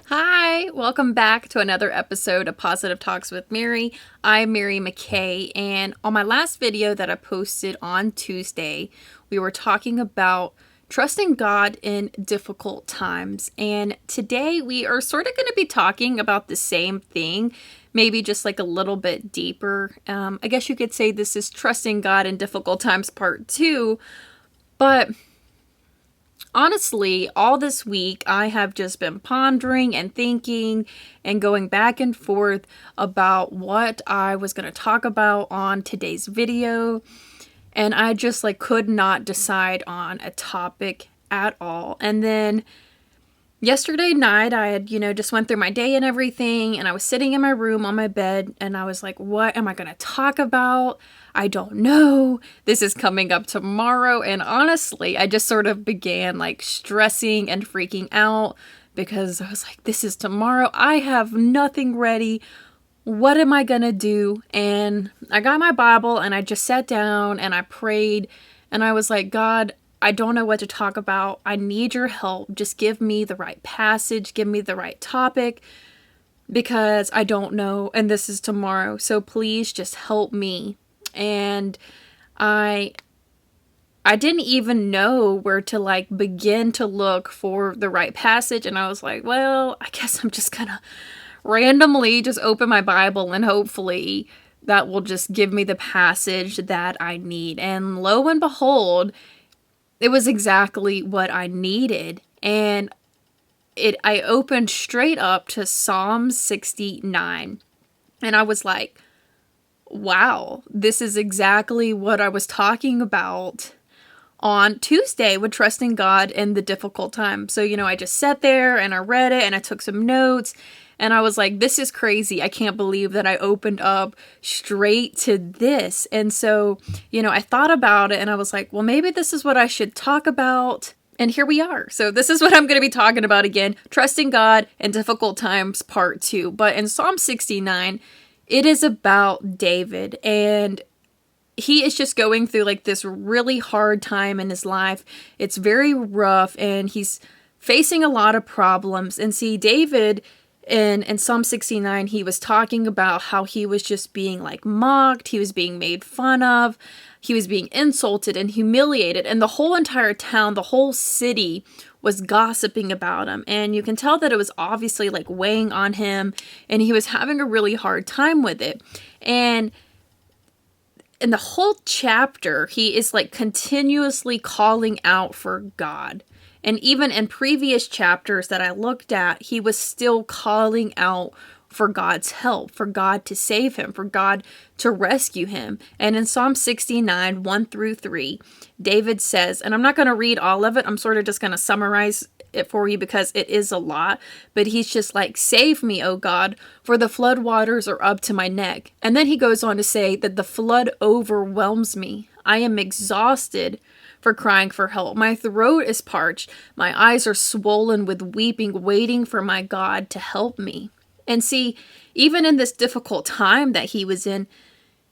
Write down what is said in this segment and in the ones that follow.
Hi, welcome back to another episode of Positive Talks with Mary. I'm Mary McKay, and on my last video that I posted on Tuesday, we were talking about trusting God in difficult times. And today we are sort of going to be talking about the same thing, maybe just like a little bit deeper. I guess you could say this is Trusting God in Difficult Times Part 2, but honestly, all this week, I have just been pondering and thinking and going back and forth about what I was going to talk about on today's video. And I just could not decide on a topic at all. And then yesterday night, I had, just went through my day and everything, and I was sitting in my room on my bed, and I was like, what am I going to talk about? I don't know. This is coming up tomorrow, and honestly, I just sort of began stressing and freaking out because I was like, this is tomorrow. I have nothing ready. What am I going to do? And I got my Bible, and I just sat down, and I prayed, and I was like, God, I don't know what to talk about. I need your help. Just give me the right passage. Give me the right topic because I don't know. And this is tomorrow. So please just help me. And I didn't even know where to begin to look for the right passage. And I was like, well, I guess I'm just gonna randomly just open my Bible and hopefully that will just give me the passage that I need. And lo and behold, it was exactly what I needed. And I opened straight up to Psalm 69. And I was like, wow, this is exactly what I was talking about on Tuesday with trusting God in the difficult time. So, I just sat there and I read it and I took some notes. And I was like, this is crazy. I can't believe that I opened up straight to this. And so, I thought about it and I was like, well, maybe this is what I should talk about. And here we are. So this is what I'm going to be talking about again. Trusting God in Difficult Times Part 2. But in Psalm 69, it is about David. And he is just going through this really hard time in his life. It's very rough and he's facing a lot of problems. And see, David in Psalm 69, he was talking about how he was just being mocked, he was being made fun of, he was being insulted and humiliated, and the whole entire town, the whole city was gossiping about him. And you can tell that it was obviously weighing on him, and he was having a really hard time with it. And in the whole chapter, he is continuously calling out for God. And even in previous chapters that I looked at, he was still calling out for God's help, for God to save him, for God to rescue him. And in Psalm 69, 1-3, David says, and I'm not going to read all of it, I'm sort of just going to summarize it for you because it is a lot, but he's just save me, O God, for the flood waters are up to my neck. And then he goes on to say that the flood overwhelms me. I am exhausted for crying for help. My throat is parched. My eyes are swollen with weeping, waiting for my God to help me. And see, even in this difficult time that he was in,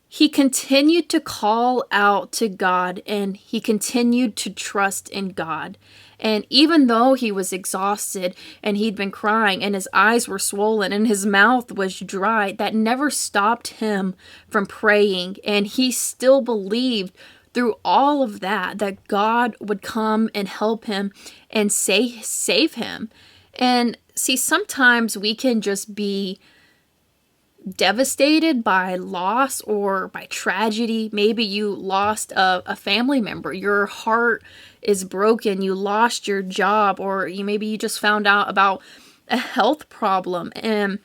he continued to call out to God and he continued to trust in God. And even though he was exhausted and he'd been crying and his eyes were swollen and his mouth was dry, that never stopped him from praying. And he still believed through all of that God would come and help him and save him. And see, sometimes we can just be devastated by loss or by tragedy. Maybe you lost a family member. Your heart is broken. You lost your job, or maybe you just found out about a health problem. And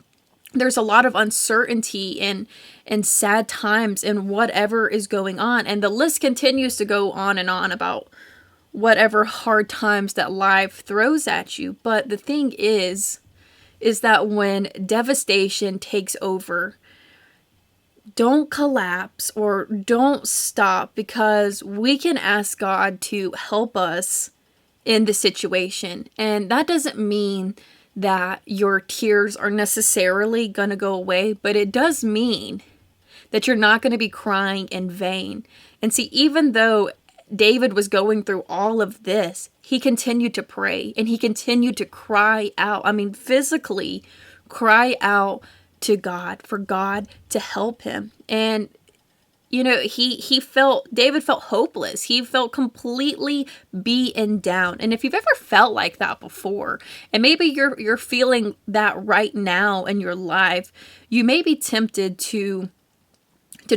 there's a lot of uncertainty and sad times in whatever is going on. And the list continues to go on and on about whatever hard times that life throws at you. But the thing is that when devastation takes over, don't collapse or don't stop, because we can ask God to help us in the situation. And that doesn't mean that your tears are necessarily going to go away, but it does mean that you're not going to be crying in vain. And see, even though David was going through all of this, he continued to pray and he continued to cry out. I mean, physically cry out to God for God to help him. And David felt hopeless. He felt completely beaten down. And if you've ever felt like that before, and maybe you're feeling that right now in your life, you may be tempted to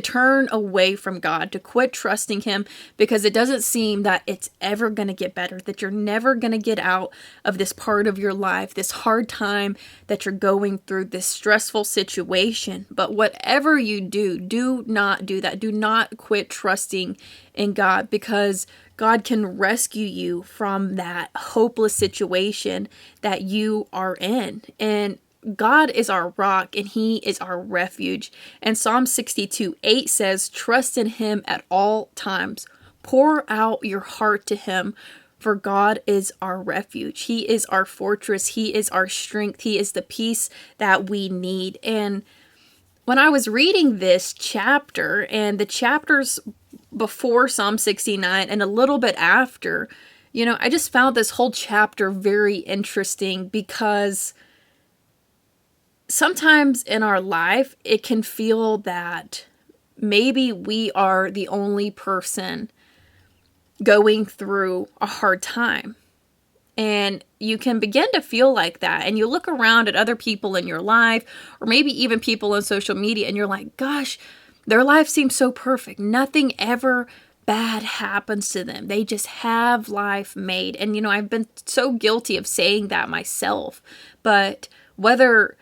turn away from God, to quit trusting him, because it doesn't seem that it's ever going to get better, that you're never going to get out of this part of your life, this hard time that you're going through, this stressful situation. But whatever you do, do not do that. Do not quit trusting in God, because God can rescue you from that hopeless situation that you are in. And God is our rock and he is our refuge. And Psalm 62:8 says, trust in him at all times. Pour out your heart to him, for God is our refuge. He is our fortress. He is our strength. He is the peace that we need. And when I was reading this chapter and the chapters before Psalm 69 and a little bit after, I just found this whole chapter very interesting, because sometimes in our life, it can feel that maybe we are the only person going through a hard time. And you can begin to feel like that. And you look around at other people in your life, or maybe even people on social media, and you're like, gosh, their life seems so perfect. Nothing ever bad happens to them. They just have life made. And, I've been so guilty of saying that myself. But whether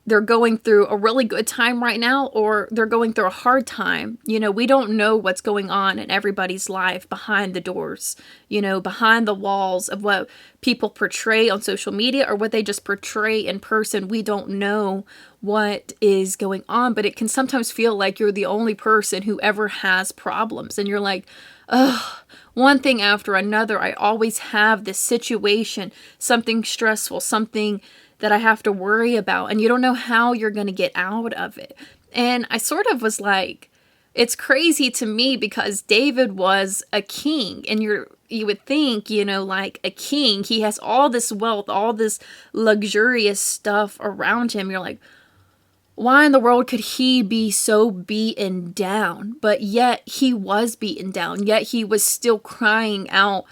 they're going through a really good time right now or they're going through a hard time, we don't know what's going on in everybody's life behind the doors, behind the walls of what people portray on social media or what they just portray in person. We don't know what is going on, but it can sometimes feel like you're the only person who ever has problems. And you're like, ugh, one thing after another, I always have this situation, something stressful, something that I have to worry about, and you don't know how you're going to get out of it. And I sort of was like, it's crazy to me, because David was a king, and you would think, like a king, he has all this wealth, all this luxurious stuff around him. You're like, why in the world could he be so beaten down? But yet he was beaten down, yet he was still crying out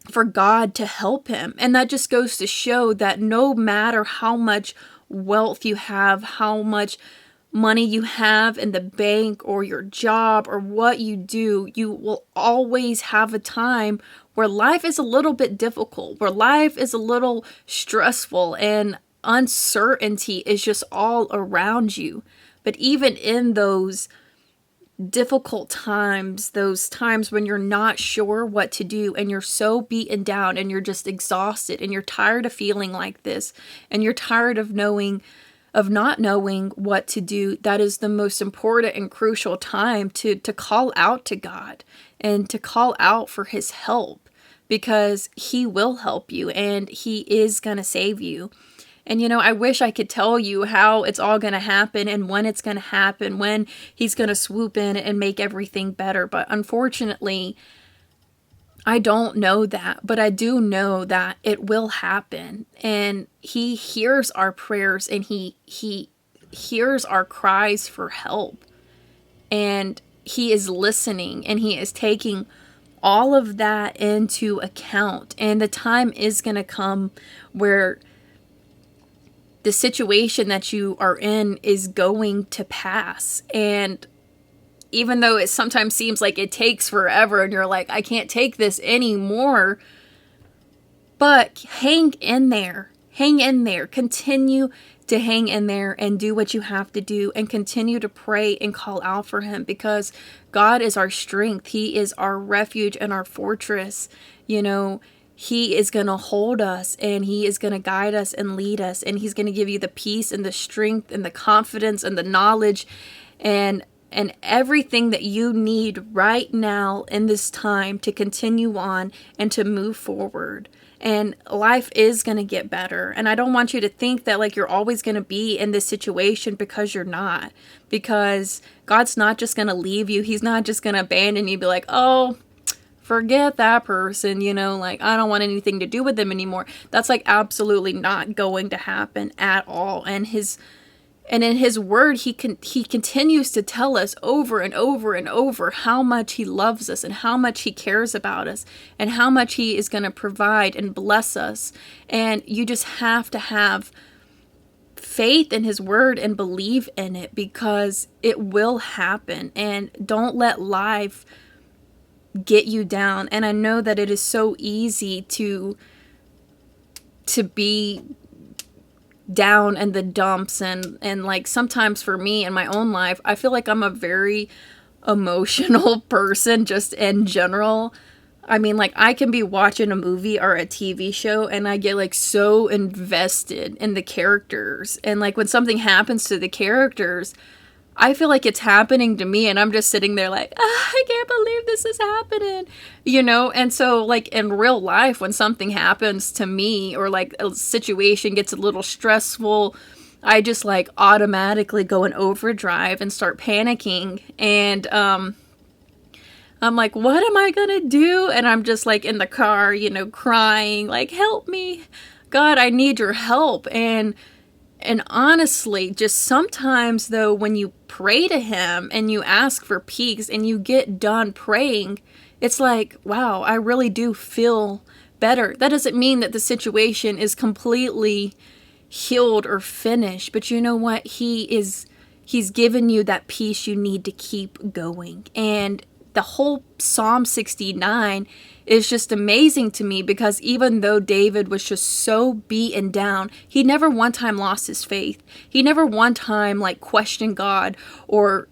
for God to help him. And that just goes to show that no matter how much wealth you have, how much money you have in the bank or your job or what you do, you will always have a time where life is a little bit difficult, where life is a little stressful and uncertainty is just all around you. But even in those difficult times, those times when you're not sure what to do and you're so beaten down and you're just exhausted and you're tired of feeling like this and you're tired of not knowing what to do, that is the most important and crucial time to call out to God and to call out for his help, because he will help you and he is going to save you. And, I wish I could tell you how it's all going to happen and when it's going to happen, when he's going to swoop in and make everything better. But unfortunately, I don't know that. But I do know that it will happen. And he hears our prayers and he hears our cries for help. And he is listening and he is taking all of that into account. And the time is going to come where the situation that you are in is going to pass. And even though it sometimes seems like it takes forever and you're like, I can't take this anymore, but hang in there, continue to hang in there and do what you have to do and continue to pray and call out for him, because God is our strength. He is our refuge and our fortress. He is going to hold us and he is going to guide us and lead us, and he's going to give you the peace and the strength and the confidence and the knowledge and everything that you need right now in this time to continue on and to move forward. And life is going to get better. And I don't want you to think that like you're always going to be in this situation, because you're not. Because God's not just going to leave you. He's not just going to abandon you and be like, oh, forget that person, like I don't want anything to do with them anymore. That's like absolutely not going to happen at all. And in his word, he continues to tell us over and over and over how much he loves us and how much he cares about us and how much he is going to provide and bless us. And you just have to have faith in his word and believe in it, because it will happen. And don't let life get you down. And I know that it is so easy to be down in the dumps, and like sometimes for me in my own life, I feel like I'm a very emotional person just in general. I mean, like I can be watching a movie or a TV show and I get like so invested in the characters, and like when something happens to the characters, I feel like it's happening to me, and I'm just sitting there like, I can't believe this is happening, And so like in real life, when something happens to me or like a situation gets a little stressful, I just like automatically go in overdrive and start panicking. And I'm like, what am I gonna do? And I'm just like in the car, crying, like, help me. God, I need your help. And honestly, just sometimes though, when you pray to him and you ask for peace and you get done praying, it's like, wow, I really do feel better. That doesn't mean that the situation is completely healed or finished, but you know what? He's given you that peace you need to keep going. And the whole Psalm 69 is just amazing to me, because even though David was just so beaten down, he never one time lost his faith. He never one time like questioned God or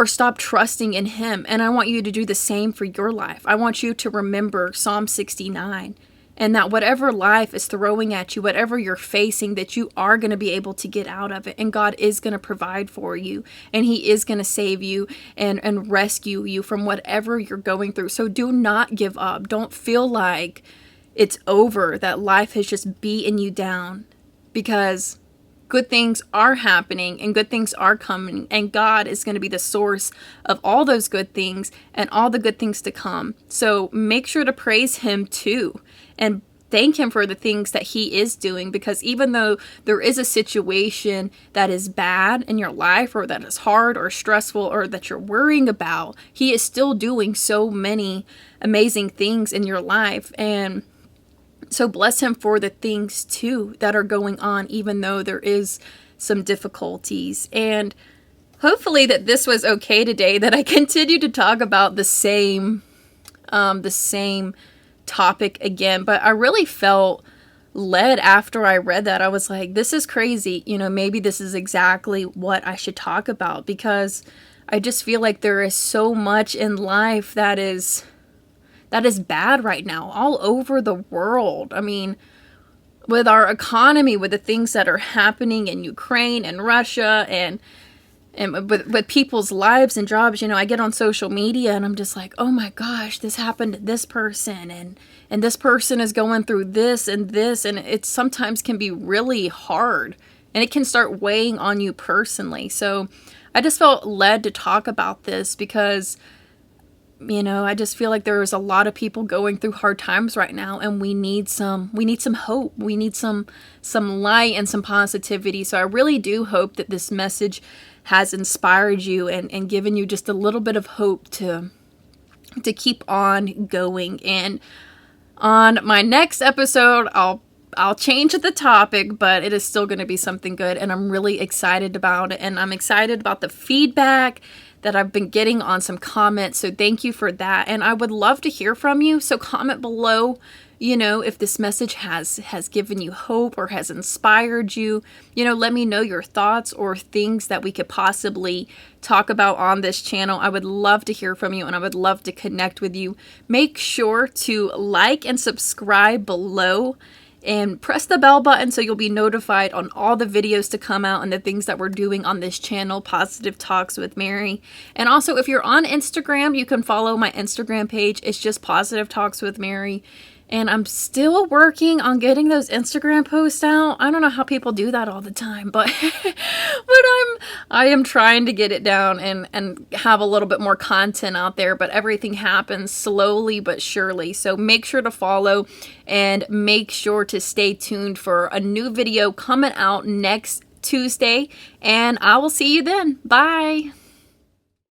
stopped trusting in him. And I want you to do the same for your life. I want you to remember Psalm 69, and that whatever life is throwing at you, whatever you're facing, that you are going to be able to get out of it. And God is going to provide for you, and he is going to save you and rescue you from whatever you're going through. So do not give up. Don't feel like it's over, that life has just beaten you down, because good things are happening and good things are coming, and God is going to be the source of all those good things and all the good things to come. So make sure to praise him too, and thank him for the things that he is doing, because even though there is a situation that is bad in your life, or that is hard or stressful, or that you're worrying about, he is still doing so many amazing things in your life. And so bless him for the things too that are going on, even though there is some difficulties. And hopefully that this was okay today, that I continue to talk about the same topic again. But I really felt led after I read that. I was like, this is crazy. Maybe this is exactly what I should talk about, because I just feel like there is so much in life that is bad right now, all over the world. I mean, with our economy, with the things that are happening in Ukraine and Russia, and with people's lives and jobs, I get on social media and I'm just like, oh my gosh, this happened to this person, and this person is going through this, and it sometimes can be really hard, and it can start weighing on you personally. So I just felt led to talk about this, because I just feel like there's a lot of people going through hard times right now, and we need some hope. We need some light and some positivity. So I really do hope that this message has inspired you and given you just a little bit of hope to keep on going. And on my next episode, I'll change the topic, but it is still going to be something good, and I'm really excited about it. And I'm excited about the feedback that I've been getting on some comments, so thank you for that. And I would love to hear from you, so comment below, if this message has given you hope or has inspired you. Let me know your thoughts or things that we could possibly talk about on this channel. I would love to hear from you, and I would love to connect with you. Make sure to like and subscribe below, and press the bell button so you'll be notified on all the videos to come out and the things that we're doing on this channel, Positive Talks with Mary. And also, if you're on Instagram, you can follow my Instagram page. It's just Positive Talks with Mary. And I'm still working on getting those Instagram posts out. I don't know how people do that all the time, but I am trying to get it down and have a little bit more content out there, but everything happens slowly but surely. So make sure to follow and make sure to stay tuned for a new video coming out next Tuesday, and I will see you then. Bye.